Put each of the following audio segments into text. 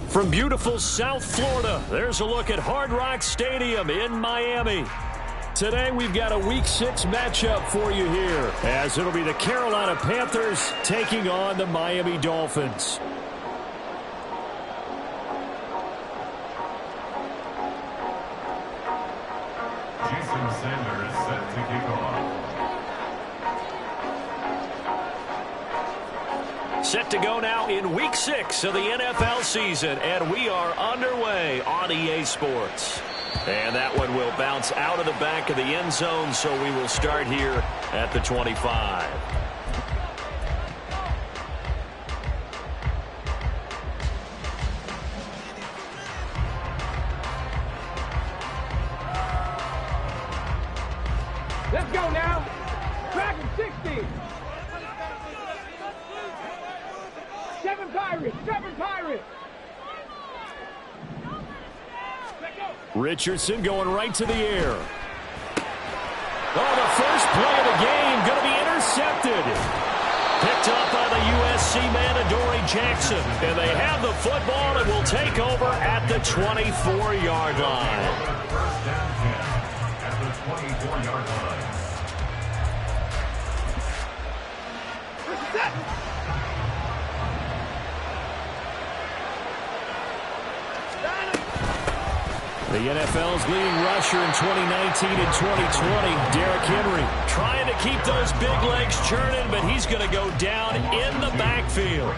From beautiful South Florida, there's a look at Hard Rock Stadium in Miami. Today we've got a Week 6 matchup for you here, as it'll be the Carolina Panthers taking on the Miami Dolphins. Jason Sanders set to kick off. Set to go now in Week 6 of the NFL season, and we are underway on EA Sports. And that one will bounce out of the back of the end zone, so we will start here at the 25. Let's go now. Back in 60. 7 Pirates. 7 Pirates. Richardson going right to the air. Oh, the first play of the game going to be intercepted. Picked up by the USC man, Adoree Jackson. And they have the football and will take over at the 24-yard line. First down 10 at the 24-yard line. The NFL's leading rusher in 2019 and 2020, Derrick Henry, trying to keep those big legs churning, but he's going to go down in the backfield.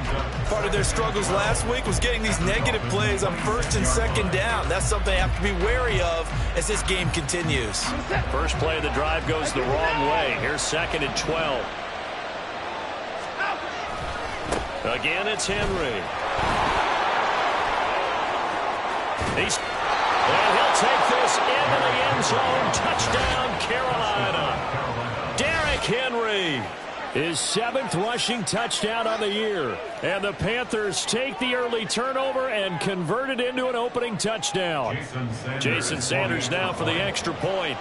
Part of their struggles last week was getting these negative plays on first and second down. That's something they have to be wary of as this game continues. First play of the drive goes the wrong way. Here's 2nd and 12. Again, it's Henry. And he'll take this into the end zone. Touchdown, Carolina. Derrick Henry, his 7th rushing touchdown on the year. And the Panthers take the early turnover and convert it into an opening touchdown. Jason Sanders now for the extra point.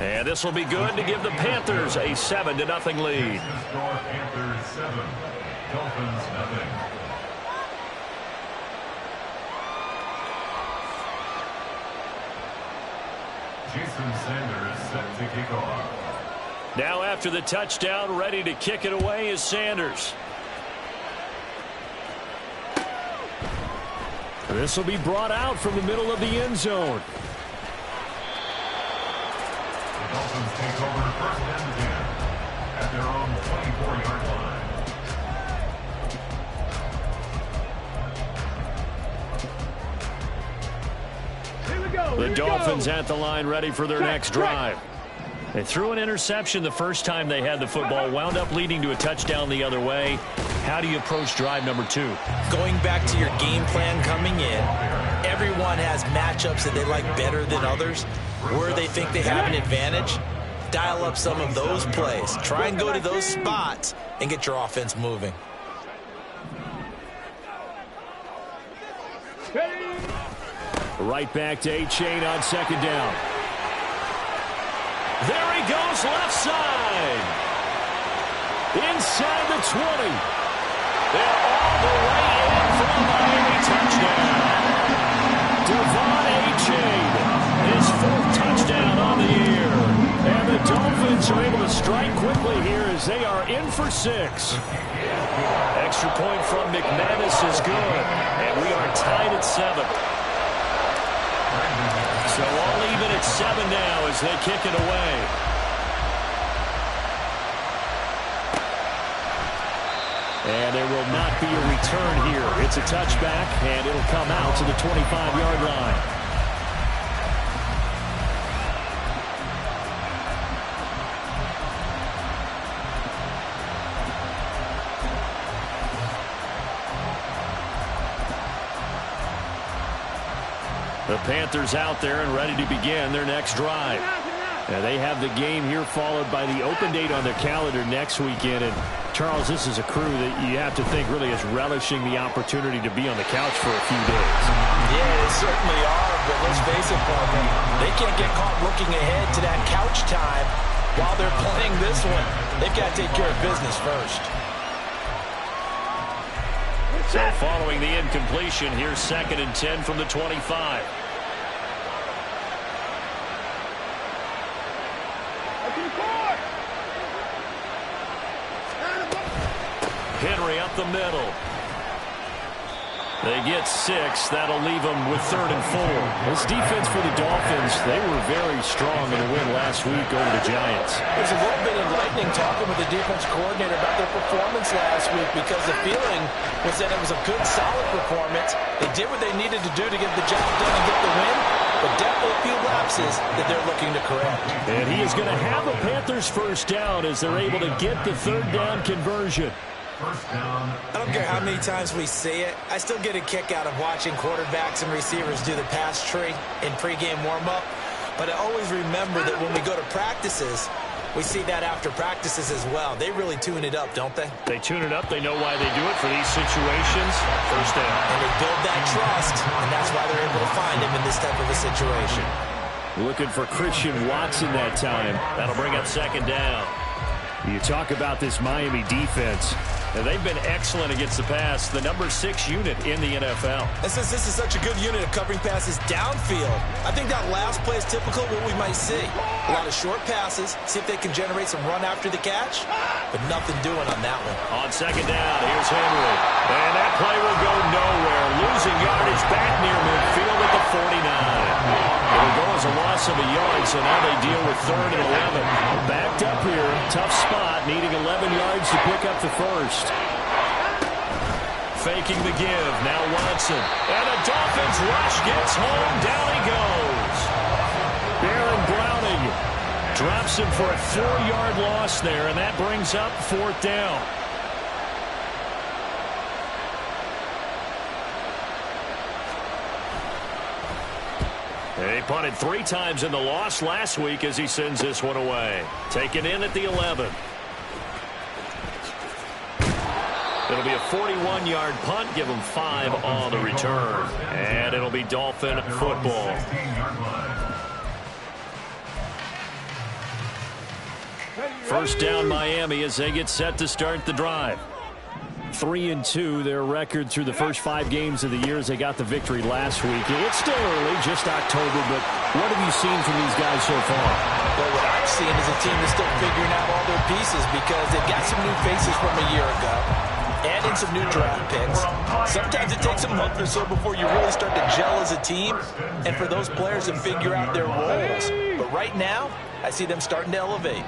And this will be good to give the Panthers a 7-0 lead. Panthers 7, Dolphins 0. Jason Sanders set to kick off. Now after the touchdown, ready to kick it away is Sanders. This will be brought out from the middle of the end zone. The Dolphins take over first and 10 at their own 24-yard line. The Dolphins at the line ready for their next drive. They threw an interception the first time they had the football, wound up leading to a touchdown the other way. How do you approach drive number 2? Going back to your game plan coming in, everyone has matchups that they like better than others. Where they think they have an advantage, dial up some of those plays. Try and go to those spots and get your offense moving. Right back to A-Chain on 2nd down. There he goes left side. Inside the 20. They're all the way in for a Miami touchdown. Devon A-Chain, his 4th touchdown on the year. And the Dolphins are able to strike quickly here as they are in for 6. Extra point from McManus is good. And we are tied at 7. So all even at 7 now as they kick it away. And there will not be a return here. It's a touchback, and it'll come out to the 25-yard line. The Panthers out there and ready to begin their next drive. Now they have the game here followed by the open date on their calendar next weekend. And Charles, this is a crew that you have to think really is relishing the opportunity to be on the couch for a few days. Yeah, they certainly are, but let's face it, Parker, they can't get caught looking ahead to that couch time while they're playing this one. They've got to take care of business first. So following the incompletion, here's 2nd and 10 from the 25. Henry up the middle. They get 6. That'll leave them with 3rd and 4. This defense for the Dolphins, they were very strong in the win last week over the Giants. There's a little bit enlightening talking with the defense coordinator about their performance last week because the feeling was that it was a good, solid performance. They did what they needed to do to get the job done and get the win, but definitely a few lapses that they're looking to correct. And he is going to have the Panthers first down as they're able to get the 3rd down conversion. I don't care how many times we see it. I still get a kick out of watching quarterbacks and receivers do the pass tree in pregame warm-up. But I always remember that when we go to practices, we see that after practices as well. They really tune it up, don't they? They tune it up. They know why they do it for these situations. First down. And they build that trust, and that's why they're able to find him in this type of a situation. Looking for Christian Watson that time. That'll bring up 2nd down. You talk about this Miami defense. And they've been excellent against the pass, the number 6 unit in the NFL. And since this is such a good unit of covering passes downfield, I think that last play is typical of what we might see. A lot of short passes, see if they can generate some run after the catch, but nothing doing on that one. On 2nd down, here's Henry. And that play will go nowhere. Losing yardage back near midfield at the 49. It'll go as a loss of a yard, so now they deal with 3rd and 11. Backed up here, tough spot, needing 11 yards to pick up the first. Faking the give, now Watson. And the Dolphins rush gets home, down he goes. Baron Browning drops him for a 4-yard loss there, and that brings up 4th down. He punted 3 times in the loss last week as he sends this one away. Taken in at the 11. It'll be a 41-yard punt, give him 5 on the return. And it'll be Dolphin football. First down Miami as they get set to start the drive. 3-2, their record through the first 5 games of the year as they got the victory last week. It's still early, just October, but what have you seen from these guys so far? Well, what I've seen is a team that's still figuring out all their pieces because they've got some new faces from a year ago. Add in some new draft picks. Sometimes it takes a month or so before you really start to gel as a team and for those players to figure out their roles. But right now, I see them starting to elevate.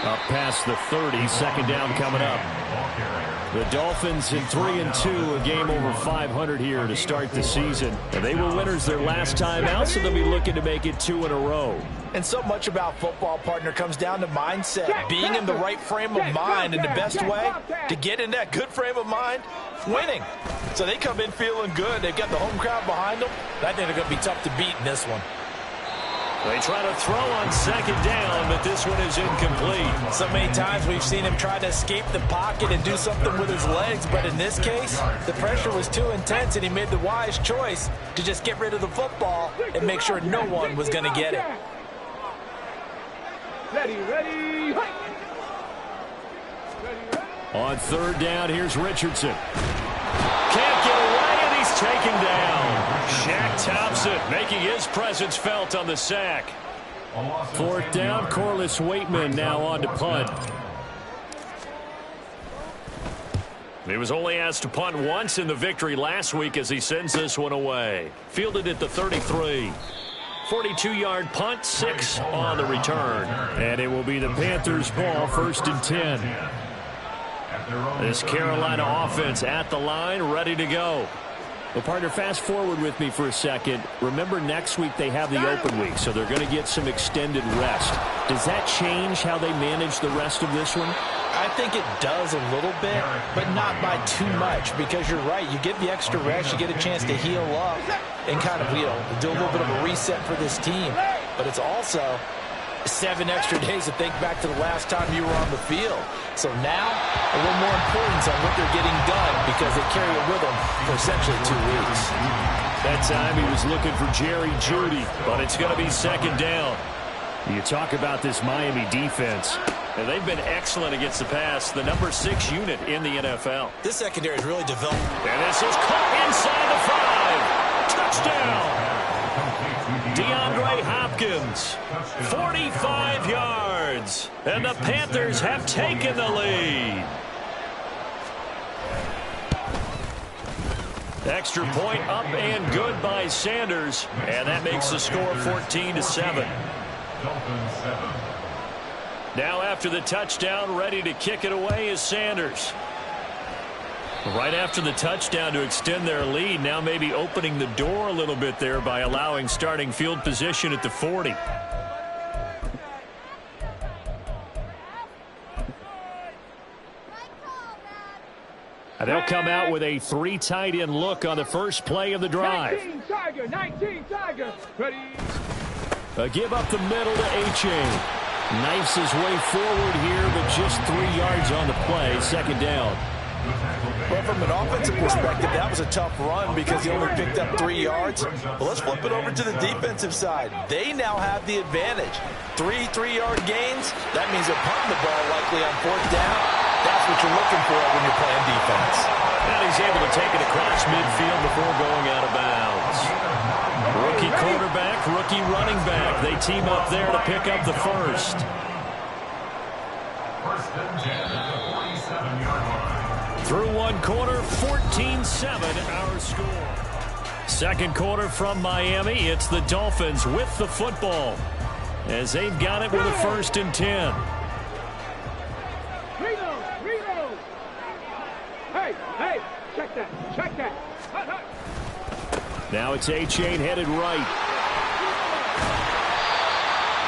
Up past the 30, 2nd down coming up. The Dolphins in 3-2, a game over 500 here to start the season. And they were winners their last time out, so they'll be looking to make it 2 in a row. And so much about football, partner, comes down to mindset. Being in the right frame of mind, and the best way to get in that good frame of mind, winning. So they come in feeling good. They've got the home crowd behind them. I think they're going to be tough to beat in this one. They try to throw on 2nd down, but this one is incomplete. So many times we've seen him try to escape the pocket and do something with his legs, but in this case, the pressure was too intense, and he made the wise choice to just get rid of the football and make sure no one was going to get it. Ready. On 3rd down, here's Richardson. Can't get away, and he's taken down. Shaq Thompson making his presence felt on the sack. 4th down, Corliss Waitman now on to punt. He was only asked to punt once in the victory last week as he sends this one away. Fielded at the 33. 42-yard punt, 6 on the return. And it will be the Panthers' ball, 1st and 10. This Carolina offense at the line, ready to go. Well, partner, fast forward with me for a second. Remember, next week they have the open week, so they're going to get some extended rest. Does that change how they manage the rest of this one? I think it does a little bit, but not by too much, because you're right. You get the extra rest, you get a chance to heal up and kind of, do a little bit of a reset for this team. But it's also 7 extra days to think back to the last time you were on the field. So now, a little more importance on what they're getting done because they carry it with them for essentially 2 weeks. That time he was looking for Jerry Jeudy, but it's going to be second down. You talk about this Miami defense. And they've been excellent against the pass, the number 6 unit in the NFL. This secondary is really developed. And this is caught inside the 5. Touchdown. DeAndre Hopkins, 45 yards. And the Panthers have taken the lead. Extra point up and good by Sanders. And that makes the score 14-7. Now after the touchdown, ready to kick it away is Sanders. Right after the touchdown to extend their lead, now maybe opening the door a little bit there by allowing starting field position at the 40. And they'll come out with a 3 tight end look on the first play of the drive. 19 Tiger, 19 Tiger. Ready. A give up the middle to A-Chain. Knifes his way forward here, but just 3 yards on the play. Second down. Well, from an offensive perspective, that was a tough run because he only picked up 3 yards. Well, let's flip it over to the defensive side. They now have the advantage. 3 3-yard gains. That means they're punting the ball likely on 4th down. That's what you're looking for when you're playing defense. And he's able to take it across midfield before going out of bounds. Rookie quarterback, rookie running back. They team up there to pick up the first. First and 10 at the 47-yard line. Through one quarter, 14-7 our score. Second quarter from Miami. It's the Dolphins with the football as they've got it with a 1st and 10. Reload. Hey, check that. Now it's A-Chain headed right.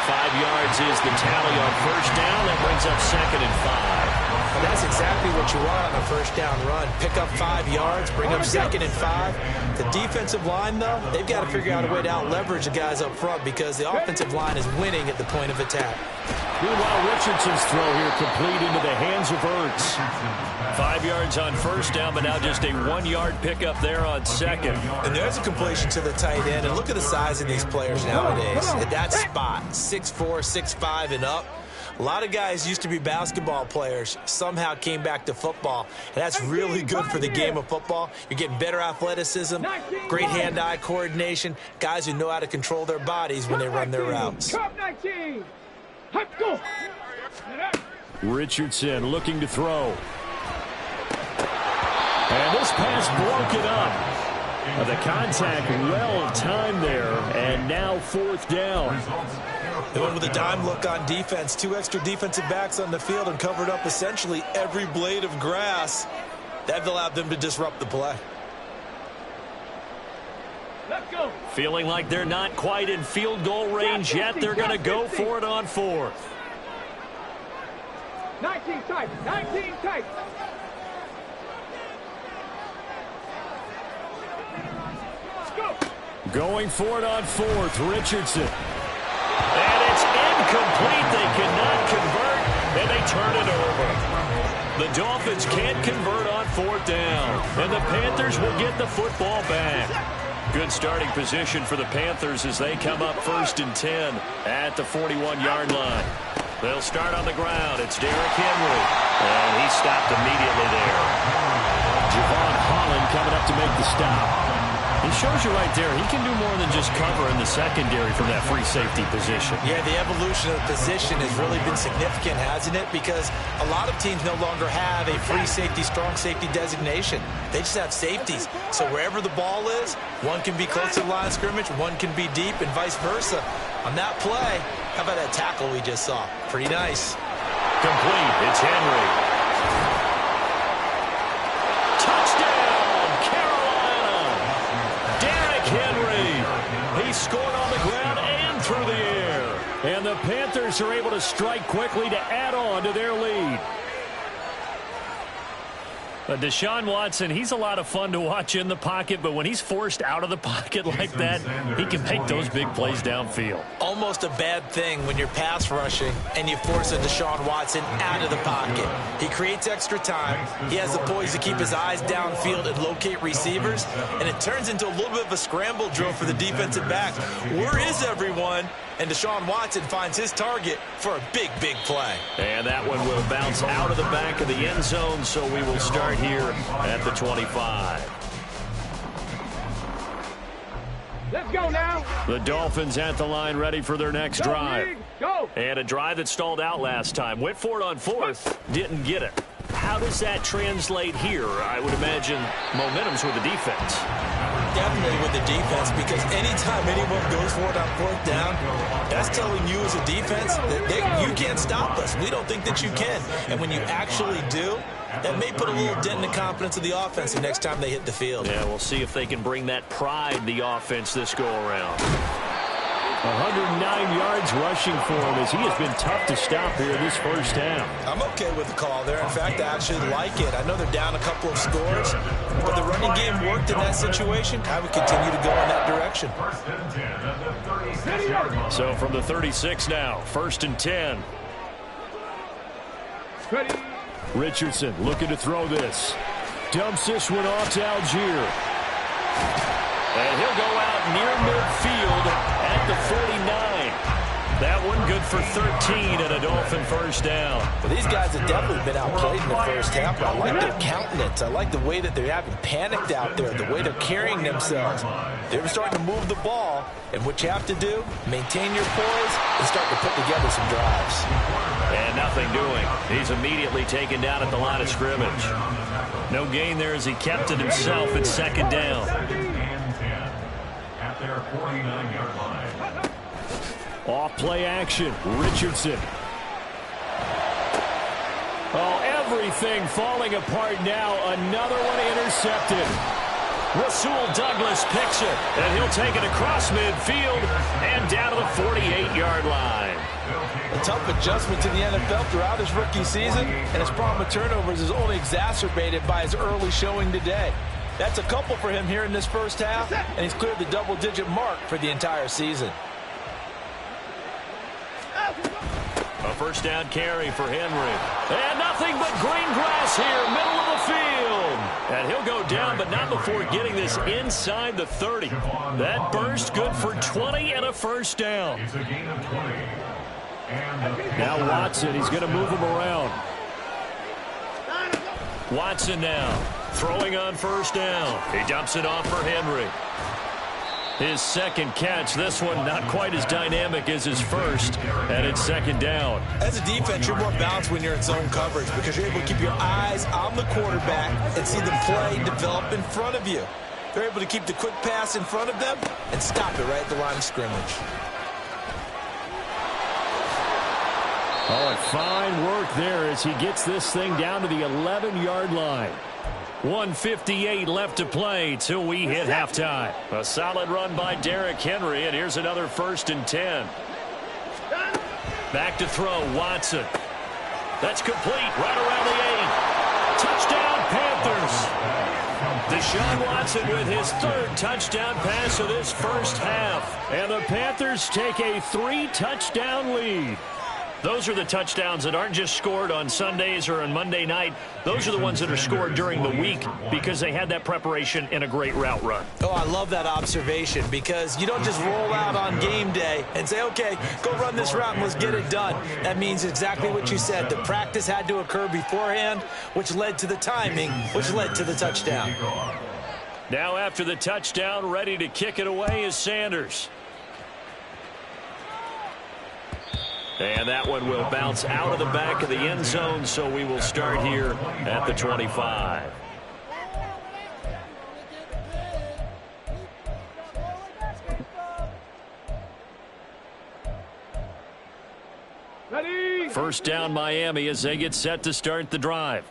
5 yards is the tally on first down. That brings up 2nd and 5. And that's exactly what you want on a first down run. Pick up 5 yards, bring up 2nd and 5. The defensive line, though, they've got to figure out a way to out-leverage the guys up front because the offensive line is winning at the point of attack. Meanwhile, Richardson's throw here complete into the hands of Ertz. 5 yards on first down, but now just a 1-yard pickup there on second. And there's a completion to the tight end. And look at the size of these players nowadays. At that spot, 6'4", 6'5", and up. A lot of guys used to be basketball players, somehow came back to football. And that's really good for the game of football. You're getting better athleticism, great hand-eye coordination, guys who know how to control their bodies when they run their routes. Richardson looking to throw. And this pass broken up. The contact well-timed there, and now 4th down. They went with a dime look on defense. 2 extra defensive backs on the field and covered up essentially every blade of grass. That allowed them to disrupt the play. Let's go. Feeling like they're not quite in field goal range yet. They're going to go for it on 4th. 19 tight. Going for it on 4th, Richardson. And it's incomplete. They cannot convert, and they turn it over. The Dolphins can't convert on 4th down, and the Panthers will get the football back. Good starting position for the Panthers as they come up 1st and 10 at the 41-yard line. They'll start on the ground. It's Derrick Henry, and he stopped immediately there. Javon Holland coming up to make the stop. He shows you right there, he can do more than just cover in the secondary from that free safety position. Yeah, the evolution of the position has really been significant, hasn't it? Because a lot of teams no longer have a free safety, strong safety designation. They just have safeties. So wherever the ball is, one can be close to the line of scrimmage, one can be deep, and vice versa. On that play, how about that tackle we just saw? Pretty nice. Complete. It's Henry. Touchdown, Carolina. Panthers are able to strike quickly to add on to their lead. Deshaun Watson, he's a lot of fun to watch in the pocket, but when he's forced out of the pocket like that, he can make those big plays downfield. Almost a bad thing when you're pass rushing and you force a Deshaun Watson out of the pocket. He creates extra time. He has the poise to keep his eyes downfield and locate receivers, and it turns into a little bit of a scramble drill for the defensive back. Where is everyone? And Deshaun Watson finds his target for a big, big play. And that one will bounce out of the back of the end zone, so we will start here at the 25. Let's go now. The Dolphins at the line, ready for their next drive. Go. And a drive that stalled out last time. Went for it on fourth, didn't get it. How does that translate here? I would imagine momentum's with the defense. Definitely with the defense, because anytime anyone goes for it on fourth down, that's telling you as a defense that you can't stop us. We don't think that you can. And when you actually do, that may put a little dent in the confidence of the offense the next time they hit the field. Yeah, we'll see if they can bring that pride, the offense, this go-around. 109 yards rushing for him as he has been tough to stop here in this first half. I'm okay with the call there. In fact, I actually like it. I know they're down a couple of scores, but the running game worked in that situation. I would continue to go in that direction. So from the 36 now, 1st and 10. Ready. Richardson looking to throw this. Dumps this one off to Algier. And he'll go out near midfield at the 49. That one good for 13 and a Dolphin first down. Well, these guys have definitely been outplayed in the first half, but I like their countenance. I like the way that they're having panicked out there, the way they're carrying themselves. They're starting to move the ball, and what you have to do, maintain your poise and start to put together some drives. And nothing doing. He's immediately taken down at the line of scrimmage. No gain there as he kept it himself at 2nd down. At their 49-yard line. Off play action, Richardson. Oh, everything falling apart now. Another one intercepted. Rasul Douglas picks it, and he'll take it across midfield and down to the 48-yard line. A tough adjustment to the NFL throughout his rookie season, and his problem with turnovers is only exacerbated by his early showing today. That's a couple for him here in this first half, and he's cleared the double-digit mark for the entire season. A first down carry for Henry. And nothing but green grass here, middle of the field. And he'll go down, but not before getting this inside the 30. That burst good for 20 and a first down. It's a gain of 20. Now Watson, he's going to move him around. Watson now, throwing on first down. He dumps it off for Henry. His second catch, this one not quite as dynamic as his first, and it's 2nd down. As a defense, you're more balanced when you're in zone coverage because you're able to keep your eyes on the quarterback and see the play develop in front of you. They're able to keep the quick pass in front of them and stop it right at the line of scrimmage. Oh, and fine work there as he gets this thing down to the 11-yard line. 1:58 left to play till we hit halftime. A solid run by Derrick Henry, and here's another 1st and 10. Back to throw, Watson. That's complete, right around the 8. Touchdown, Panthers. Deshaun Watson with his 3rd touchdown pass of this first half. And the Panthers take a 3-touchdown lead. Those are the touchdowns that aren't just scored on Sundays or on Monday night. Those are the ones that are scored during the week because they had that preparation in a great route run. Oh, I love that observation because you don't just roll out on game day and say, okay, go run this route and let's get it done. That means exactly what you said. The practice had to occur beforehand, which led to the timing, which led to the touchdown. Now after the touchdown, ready to kick it away is Sanders. And that one will bounce out of the back of the end zone, so we will start here at the 25. Ready. First down Miami as they get set to start the drive.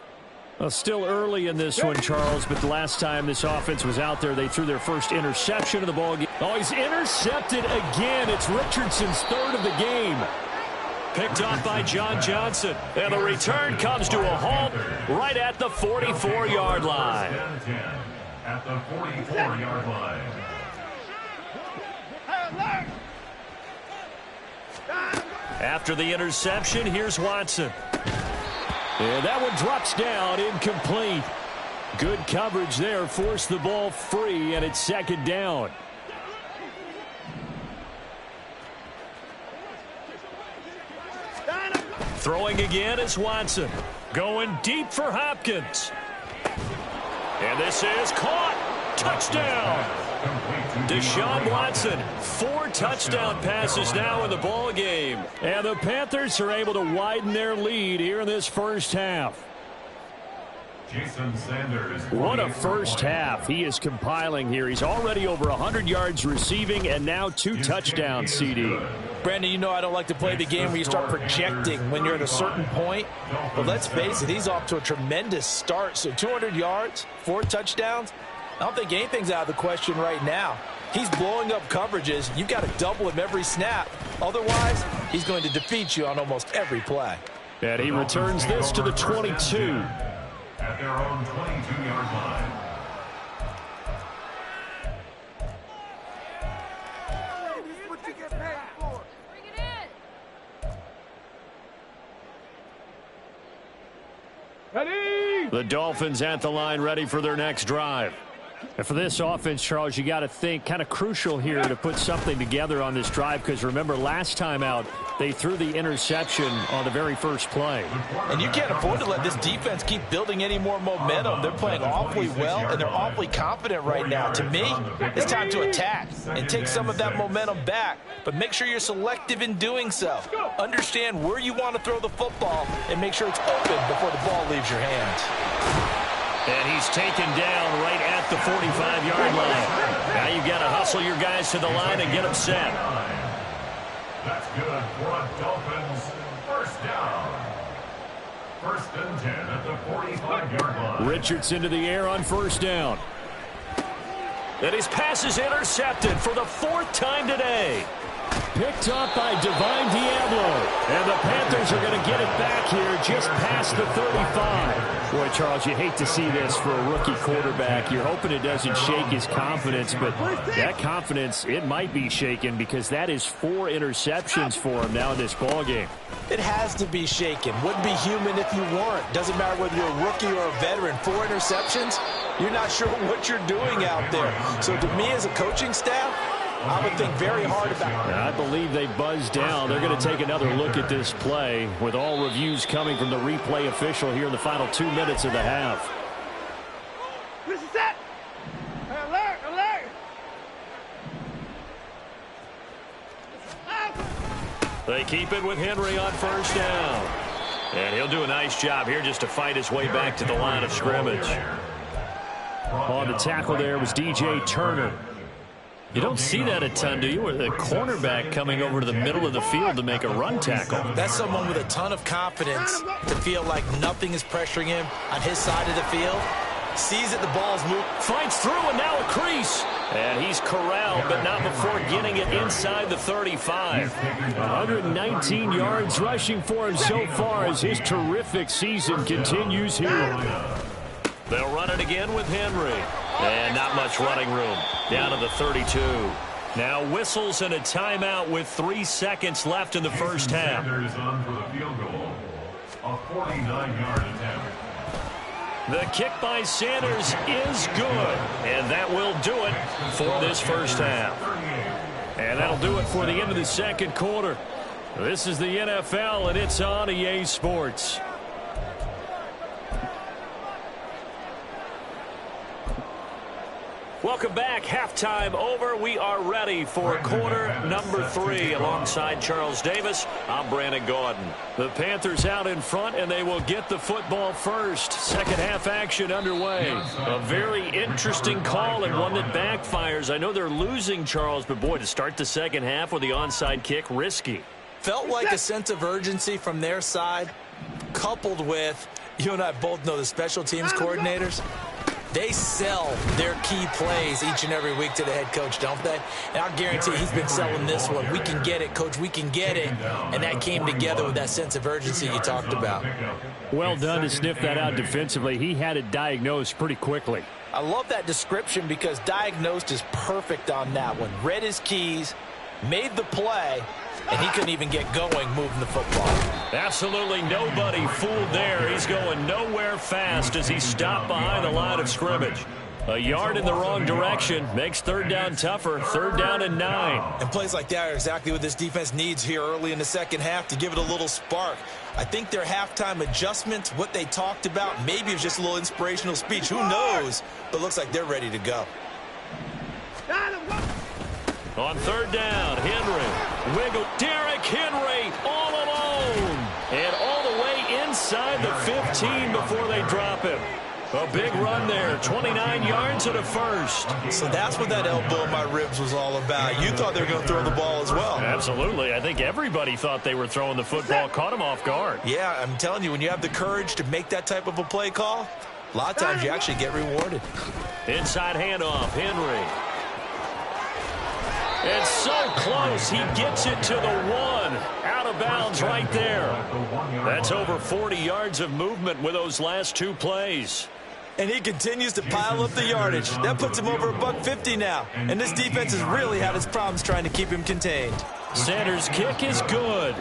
Still early in this one, Charles, but the last time this offense was out there, they threw their first interception of the ball game. Oh, he's intercepted again. It's Richardson's 3rd of the game. Picked off by John Johnson. And the return comes to a halt right at the 44-yard line. At the 44-yard line. After the interception, here's Watson. And that one drops down, incomplete. Good coverage there, forced the ball free, and it's second down. Throwing again is Watson. Going deep for Hopkins. And this is caught. Touchdown. Deshaun Watson, 4 touchdown passes now in the ball game. And the Panthers are able to widen their lead here in this first half. Jason Sanders. What a first half he is compiling here. He's already over 100 yards receiving and now 2 touchdowns, CD. Brandon, you know I don't like to play the game where you start projecting when you're at a certain point. But let's face it, he's off to a tremendous start. So 200 yards, 4 touchdowns. I don't think anything's out of the question right now. He's blowing up coverages. You've got to double him every snap. Otherwise, he's going to defeat you on almost every play. And he returns this to the 22. At their own 22-yard line. Ready? The Dolphins at the line, ready for their next drive. And for this offense, Charles, you got to think kind of crucial here to put something together on this drive, because remember last time out they threw the interception on the very first play. And you can't afford to let this defense keep building any more momentum. They're playing awfully well, and they're awfully confident right now. To me, it's time to attack and take some of that momentum back, but make sure you're selective in doing so. Understand where you want to throw the football and make sure it's open before the ball leaves your hands. And he's taken down right at the 45-yard line. Now you've got to hustle your guys to the line and get them set. That's good for a Dolphins first down. 1st and 10 at the 45-yard line. Richardson to the air on first down. And his pass is intercepted for the 4th time today. Picked up by Divine Diablo. And the Panthers are going to get it back here just past the 35. Boy, Charles, you hate to see this for a rookie quarterback. You're hoping it doesn't shake his confidence, but that confidence, it might be shaken because that is 4 interceptions for him now in this ballgame. It has to be shaken. Wouldn't be human if you weren't. Doesn't matter whether you're a rookie or a veteran. 4 interceptions, you're not sure what you're doing out there. So to me as a coaching staff, I would think very hard about it. I believe they buzzed down. They're going to take another look at this play with all reviews coming from the replay official here in the final 2 minutes of the half. This is it. Alert, alert. They keep it with Henry on first down. And he'll do a nice job here just to fight his way back to the line of scrimmage. On the tackle there was DJ Turner. You don't see that a ton, do you? With a cornerback coming over to the middle of the field to make a run tackle. That's someone with a ton of confidence to feel like nothing is pressuring him on his side of the field. Sees that the ball's moved. Finds through and now a crease. And he's corralled, but not before getting it inside the 35. 119 yards rushing for him so far as his terrific season continues here. They'll run it again with Henry. And not much running room. Down to the 32. Now whistles and a timeout with 3 seconds left in the first half. Sanders on for the field goal. A 49-yard attempt. The kick by Sanders is good. And that will do it for this first half. And that'll do it for the end of the second quarter. This is the NFL, and it's on EA Sports. Welcome back. Halftime over. We are ready for quarter number 3. Alongside Charles Davis, I'm Brandon Gaudin. The Panthers out in front, and they will get the football first. Second half action underway. A very interesting call and one that backfires. I know they're losing, Charles, but boy, to start the second half with the onside kick, risky. Felt like a sense of urgency from their side, coupled with, you and I both know the special teams coordinators. They sell their key plays each and every week to the head coach, don't they? And I'll guarantee he's been selling this one. We can get it, coach. We can get it. And that came together with that sense of urgency you talked about. Well done to sniff that out defensively. He had it diagnosed pretty quickly. I love that description because diagnosed is perfect on that one. Read his keys, made the play, and he couldn't even get going moving the football. Absolutely nobody fooled there. He's going nowhere fast as he stopped behind the line of scrimmage. A yard in the wrong direction makes third down tougher. Third down and 9. And plays like that are exactly what this defense needs here early in the second half to give it a little spark. I think their halftime adjustments, what they talked about, maybe it was just a little inspirational speech. Who knows? But looks like they're ready to go. On third down, Henry. Wiggle. Derrick Henry all alone. And all the way inside the 15 before they drop him. A big run there. 29 yards and a first. So that's what that elbow in my ribs was all about. You thought they were going to throw the ball as well. Absolutely. I think everybody thought they were throwing the football. Caught him off guard. Yeah, I'm telling you, when you have the courage to make that type of a play call, a lot of times you actually get rewarded. Inside handoff, Henry. And so close, he gets it to the 1. Out of bounds right there. That's over 40 yards of movement with those last 2 plays. And he continues to pile up the yardage. That puts him over $150 now. And this defense has really had its problems trying to keep him contained. Sanders' kick is good.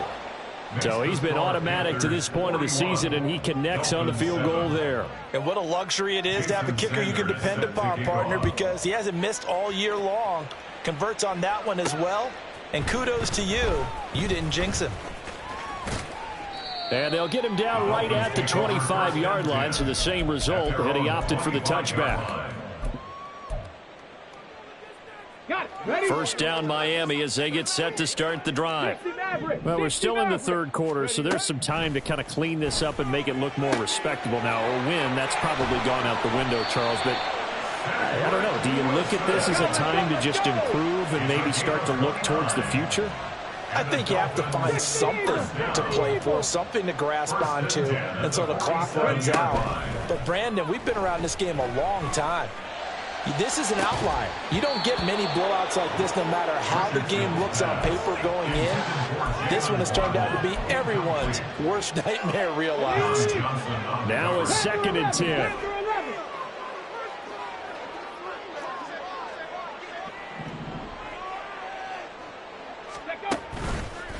So he's been automatic to this point of the season, and he connects on the field goal there. And what a luxury it is to have a kicker you can depend upon, partner, because he hasn't missed all year long. Converts on that one as well. And kudos to you. You didn't jinx him. And they'll get him down right at the 25-yard line, so the same result, and he opted for the touchback. First down Miami as they get set to start the drive. Well, we're still in the third quarter, so there's some time to kind of clean this up and make it look more respectable now. A win, that's probably gone out the window, Charles, but I don't know. Do you look at this as a time to just improve and maybe start to look towards the future? I think you have to find something to play for, something to grasp onto until the clock runs out. But, Brandon, we've been around this game a long time. This is an outlier. You don't get many blowouts like this no matter how the game looks on paper going in. This one has turned out to be everyone's worst nightmare realized. Now a 2nd and 10.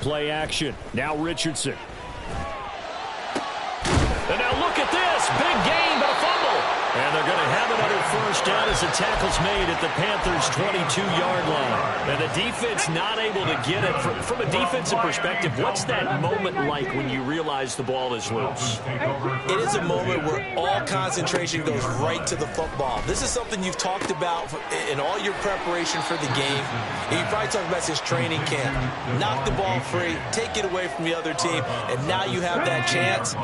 Play action. Now Richardson. And now look at this. Big gain, but a fumble. And they're going to have it under first down as the tackle's made at the Panthers' 22-yard line. And the defense not able to get it. From a defensive perspective, what's that moment like when you realize the ball is loose? It is a moment where all concentration goes right to the football. This is something you've talked about in all your preparation for the game. And you probably talked about since training camp. Knock the ball free, take it away from the other team, and now you have that chance.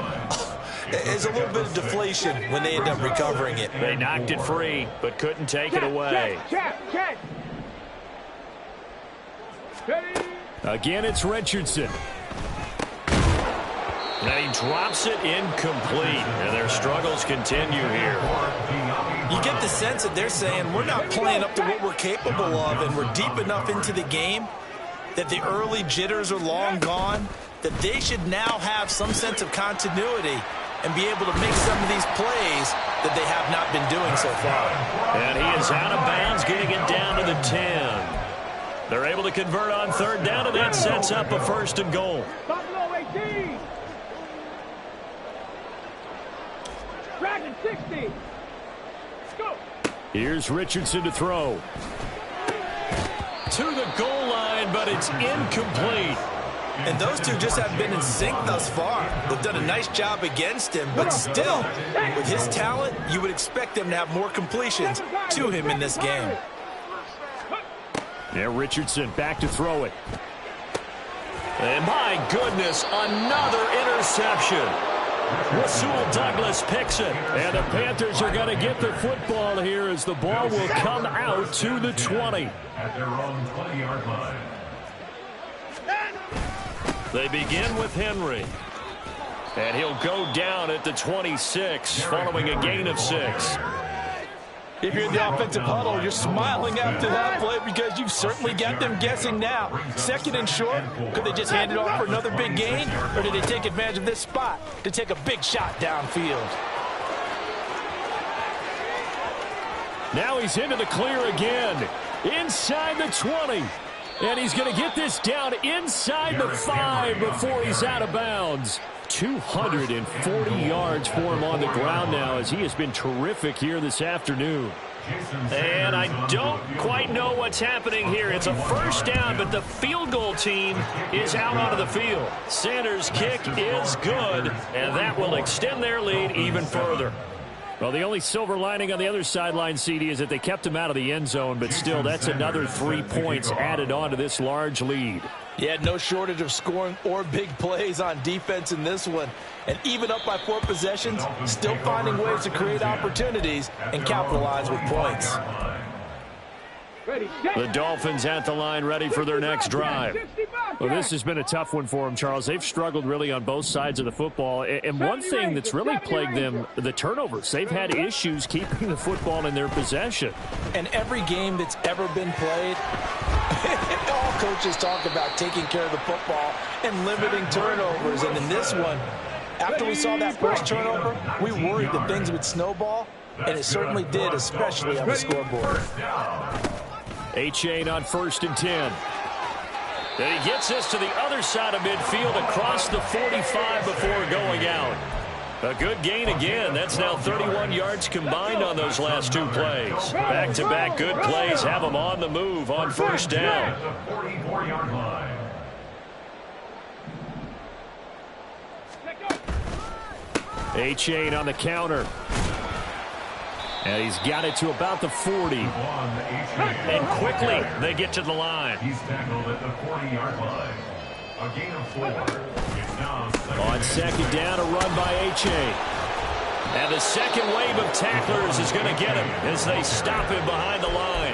There's a little bit of deflation when they end up recovering it. They knocked it free, but couldn't take it away. Check. Again, it's Richardson. And he drops it incomplete. And their struggles continue here. You get the sense that they're saying we're not playing up to what we're capable of, and we're deep enough into the game that the early jitters are long gone, that they should now have some sense of continuity and be able to make some of these plays that they have not been doing so far. And he is out of bounds, getting it down to the 10. They're able to convert on third down, and that sets up a 1st and goal. Buffalo 18. Dragon 60. Go. Here's Richardson to throw. To the goal line, but it's incomplete. And those two just have been in sync thus far. They've done a nice job against him, but still, with his talent, you would expect them to have more completions to him in this game. Yeah, Richardson back to throw it. And my goodness, another interception. Rasul Douglas picks it. And the Panthers are going to get the football here as the ball will come out to the 20. At their own 20-yard line. They begin with Henry. And he'll go down at the 26 following a gain of 6. If you're in the offensive huddle, you're smiling after that play because you've certainly got them guessing now. 2nd and short, could they just hand it off for another big gain? Or did they take advantage of this spot to take a big shot downfield? Now he's into the clear again. Inside the 20. And he's going to get this down inside the 5 before he's out of bounds. 240 yards for him on the ground now as he has been terrific here this afternoon. And I don't quite know what's happening here. It's a first down, but the field goal team is out onto the field. Sanders' kick is good, and that will extend their lead even further. Well, the only silver lining on the other sideline, CD, is that they kept him out of the end zone, but still, that's another 3 points added on to this large lead. Yeah, no shortage of scoring or big plays on defense in this one. And even up by 4 possessions, still finding ways to create opportunities and capitalize with points. The Dolphins at the line, ready for their next drive. Well, this has been a tough one for them, Charles. They've struggled really on both sides of the football. And one thing that's really plagued them, the turnovers. They've had issues keeping the football in their possession. And every game that's ever been played, all coaches talk about taking care of the football and limiting turnovers. And in this one, after we saw that first turnover, we worried that things would snowball, and it certainly did, especially on the scoreboard. A-Chain on 1st and 10. Then he gets us to the other side of midfield across the 45 before going out. A good gain again. That's now 31 yards combined on those last 2 plays. Back-to-back good plays have them on the move on first down. A-Chain on the counter. And he's got it to about the 40. And quickly, they get to the line. He's tackled at the 40-yard line. A gain of 4. It's now On 2nd down, a run by A-Chain. And the second wave of tacklers is going to get him as they stop him behind the line.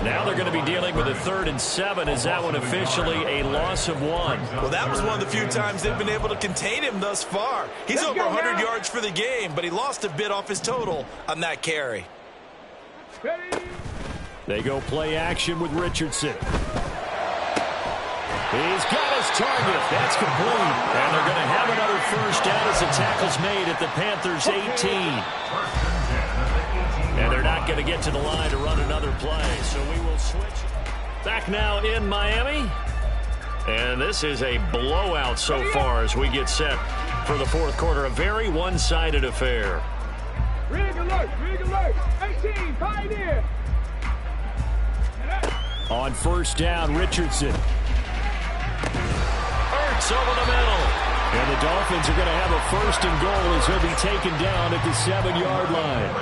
Now they're going to be dealing with a 3rd and 7. Is that one officially a loss of 1? Well, that was one of the few times they've been able to contain him thus far. He's over 100 yards for the game, but he lost a bit off his total on that carry. They go play action with Richardson. He's got his target. That's complete. And they're going to have another first down as the tackle's made at the Panthers' 18. And they're not going to get to the line to run another play. So we will switch. Back now in Miami. And this is a blowout so far as we get set for the 4th quarter. A very one-sided affair. Rig alert, 18, Pioneer. On first down, Richardson. Hurts over the middle. And the Dolphins are going to have a 1st and goal as he'll be taken down at the 7-yard line.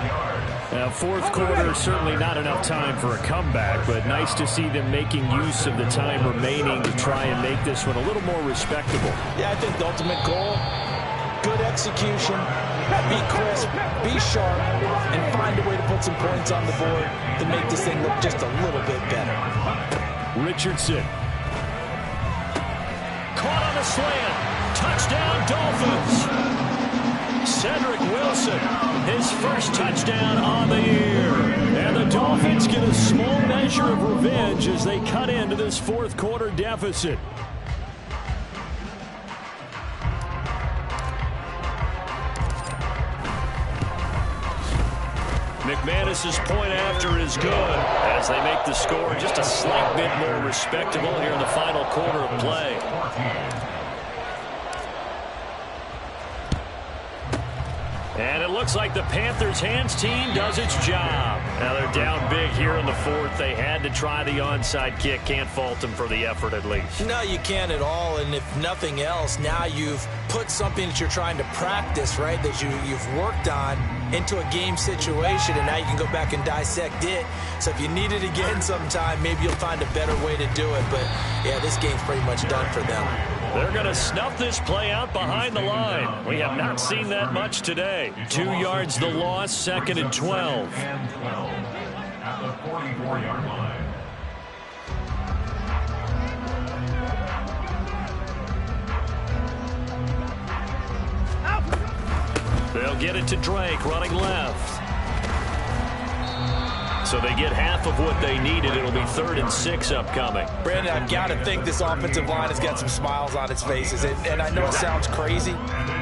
Now, 4th quarter, certainly not enough time for a comeback, but nice to see them making use of the time remaining to try and make this one a little more respectable. Yeah, I think the ultimate goal, good execution, be crisp, be sharp, and find a way to put some points on the board to make this thing look just a little bit better. Richardson. Caught on a slant. Touchdown, Dolphins. Cedric Wilson, his first touchdown on the year. And the Dolphins get a small measure of revenge as they cut into this 4th quarter deficit. McManus's point after is good as they make the score just a slight bit more respectable here in the final quarter of play. And it looks like the Panthers' hands team does its job. Now they're down big here in the 4th. They had to try the onside kick. Can't fault them for the effort at least. No, you can't at all. And if nothing else, now you've put something that you're trying to practice, right, that you've worked on into a game situation, and now you can go back and dissect it. So if you need it again sometime, maybe you'll find a better way to do it. But, yeah, this game's pretty much done for them. They're going to snuff this play out behind the line. We have not seen that much today. 2 yards the loss, 2nd and 12. At the 44-yard line. They'll get it to Drake, running left. So they get half of what they needed. It'll be 3rd and 6 upcoming. Brandon, I've got to think this offensive line has got some smiles on its faces. And I know it sounds crazy,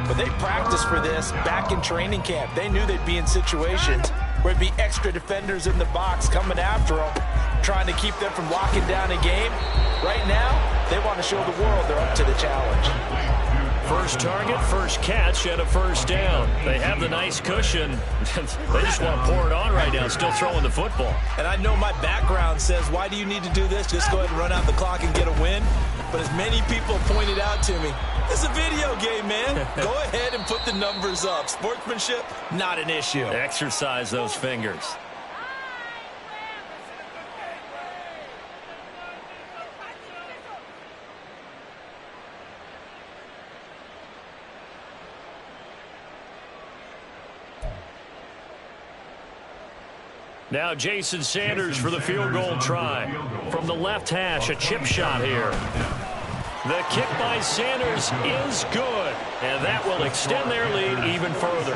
but they practiced for this back in training camp. They knew they'd be in situations where it'd be extra defenders in the box coming after them, trying to keep them from locking down a game. Right now, they want to show the world they're up to the challenge. First target, first catch, and a first down. They have the nice cushion. They just want to pour it on right now, still throwing the football. And I know my background says, why do you need to do this? Just go ahead and run out the clock and get a win. But as many people pointed out to me, it's a video game, man. Go ahead and put the numbers up. Sportsmanship, not an issue. Exercise those fingers. Now Jason Sanders for the field goal try. From the left hash, a chip shot here. The kick by Sanders is good, and that will extend their lead even further.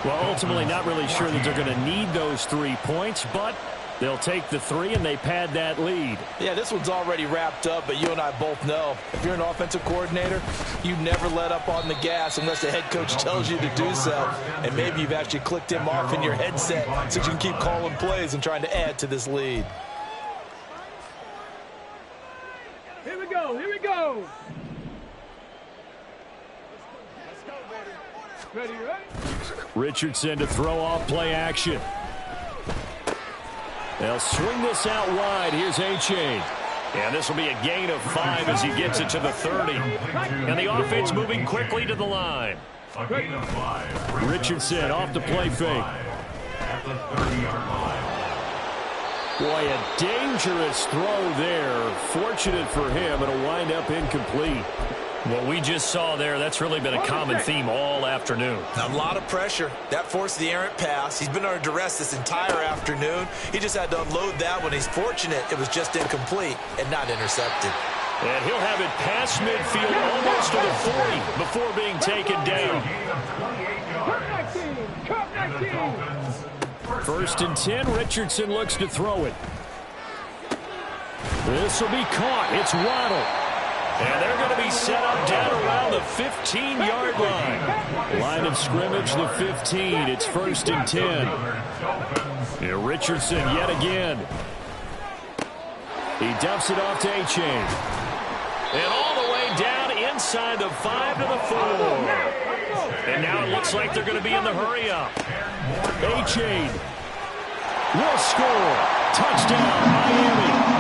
Well, ultimately not really sure that they're going to need those 3 points, but they'll take the 3 and they pad that lead. Yeah, this one's already wrapped up, but you and I both know if you're an offensive coordinator, you never let up on the gas unless the head coach tells you to do so. And maybe you've actually clicked him off in your headset so you can keep calling plays and trying to add to this lead. Here we go. Here we go. Ready, ready? Richardson to throw off play action. They'll swing this out wide. Here's A-Chain. And this will be a gain of 5 as he gets it to the 30. And the offense moving quickly to the line. A gain of 5. Richardson off the play fake. At the 30-yard line. Boy, a dangerous throw there. Fortunate for him, it'll wind up incomplete. What we just saw there, that's really been a common theme all afternoon. A lot of pressure. That forced the errant pass. He's been under duress this entire afternoon. He just had to unload that one. He's fortunate it was just incomplete and not intercepted. And he'll have it past midfield almost to the 40 before being taken down. First and 10, Richardson looks to throw it. This will be caught. It's Waddle. And they're going to be set up down around the 15-yard line. Line of scrimmage, the 15. It's first and 10. And Richardson yet again. He dumps it off to A-Chain. And all the way down inside the 5 to the 4. And now it looks like they're going to be in the hurry-up. A-Chain will score. Touchdown, Miami.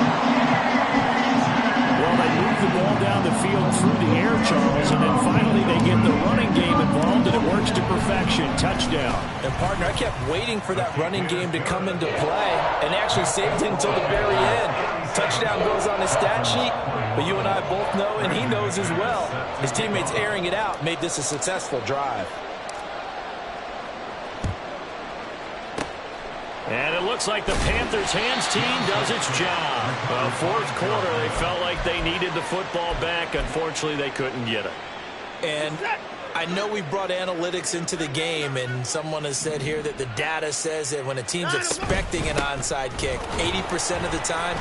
Well, they move the ball down the field through the air, Charles, and then finally they get the running game involved, and it works to perfection. Touchdown. And, partner, I kept waiting for that running game to come into play and actually saved it until the very end. Touchdown goes on his stat sheet, but you and I both know, and he knows as well, his teammates airing it out made this a successful drive. And it looks like the Panthers' hands team does its job. Well, fourth quarter, they felt like they needed the football back. Unfortunately, they couldn't get it. And I know we brought analytics into the game, and someone has said here that the data says that when a team's expecting an onside kick, 80% of the time,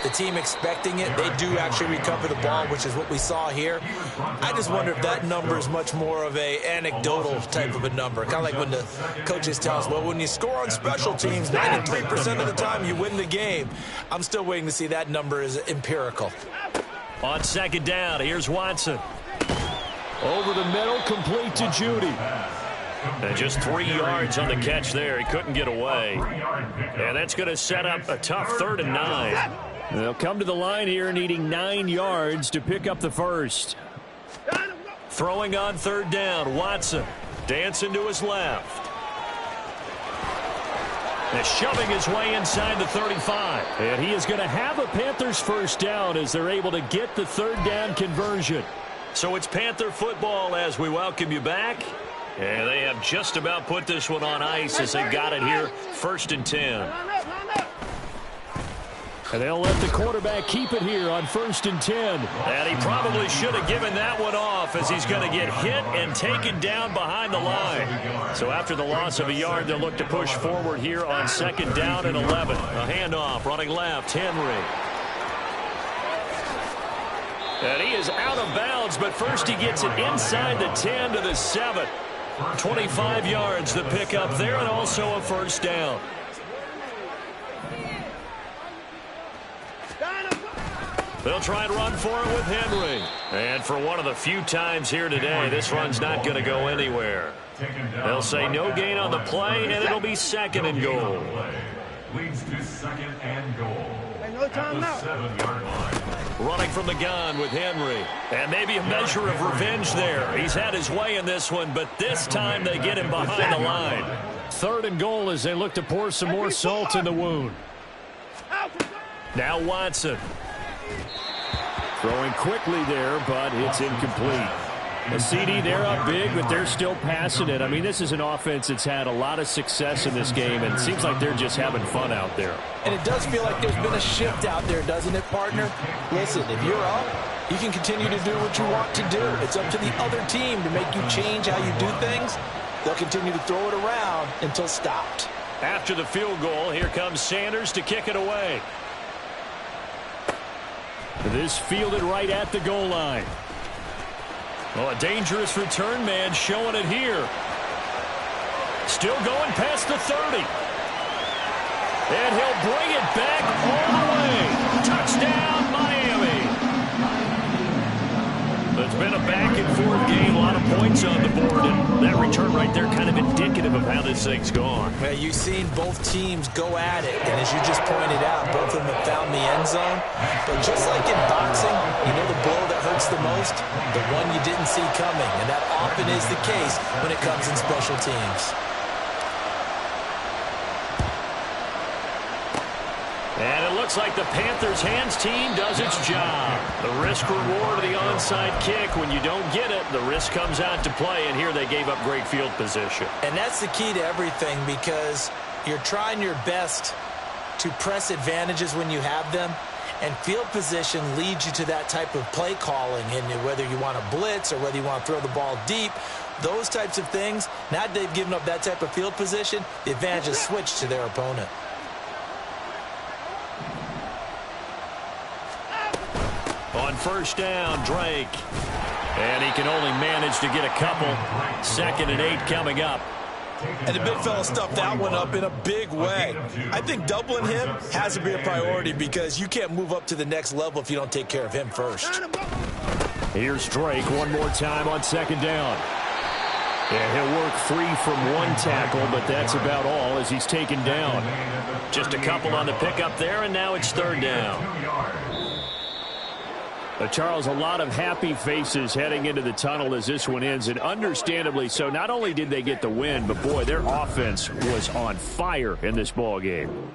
the team expecting it, they do actually recover the ball, which is what we saw here. I just wonder if that number is much more of a anecdotal type of a number. Kind of like when the coaches tell us, well, when you score on special teams, 93% of the time you win the game. I'm still waiting to see that number is empirical. On second down, here's Watson. Over the middle, complete to Judy. And just 3 yards on the catch there. He couldn't get away. And that's going to set up a tough 3rd and 9. They'll come to the line here needing 9 yards to pick up the first. Throwing on 3rd down, Watson dancing to his left. And shoving his way inside the 35. And he is going to have a Panthers first down as they're able to get the 3rd down conversion. So it's Panther football as we welcome you back. And they have just about put this one on ice as they got it here, 1st and 10. And they'll let the quarterback keep it here on 1st and 10. And he probably should have given that one off as he's going to get hit and taken down behind the line. So after the loss of a yard, they'll look to push forward here on 2nd down and 11. A handoff running left, Henry. And he is out of bounds, but first he gets it inside the 10 to the 7. 25 yards the pick up there, and also a first down. They'll try and run for it with Henry. And for one of the few times here today, this run's not going to go anywhere. They'll say no gain on the play, and it'll be 2nd and goal. Leads to 2nd and goal. No timeout. 7-yard line. Running from the gun with Henry. And maybe a measure of revenge there. He's had his way in this one, but this time they get him behind the line. 3rd and goal as they look to pour some more salt in the wound. Now Watson. Throwing quickly there, but it's incomplete. A CD, they're up big, but they're still passing it. I mean, this is an offense that's had a lot of success in this game, and it seems like they're just having fun out there. And it does feel like there's been a shift out there, doesn't it, partner? Listen, if you're up, you can continue to do what you want to do. It's up to the other team to make you change how you do things. They'll continue to throw it around until stopped. After the field goal, here comes Sanders to kick it away. This fielded right at the goal line. Oh, a dangerous return man showing it here. Still going past the 30. And he'll bring it back all the way. Touchdown, Miami. It's been a back-and-forth game, a lot of points on the board, and that return right there kind of indicative of how this thing's gone. Well, you've seen both teams go at it, and as you just pointed out, both of them have found the end zone. But just like in boxing, you know the blow that hurts the most? The one you didn't see coming, and that often is the case when it comes in special teams. And it looks like the Panthers' hands team does its job. The risk-reward of the onside kick. When you don't get it, the risk comes out to play, and here they gave up great field position. And that's the key to everything, because you're trying your best to press advantages when you have them, and field position leads you to that type of play calling, and whether you want to blitz or whether you want to throw the ball deep, those types of things, now that they've given up that type of field position, the advantage is switched to their opponent. On first down, Drake. And he can only manage to get a couple. 2nd and 8 coming up. And the big fella stuffed that one up in a big way. I think doubling him has to be a priority, because you can't move up to the next level if you don't take care of him first. Here's Drake one more time on 2nd down. And he'll work free from one tackle, but that's about all as he's taken down. Just a couple on the pickup there, and now it's 3rd down. Charles, a lot of happy faces heading into the tunnel as this one ends, and understandably so. Not only did they get the win, but boy, their offense was on fire in this ball game.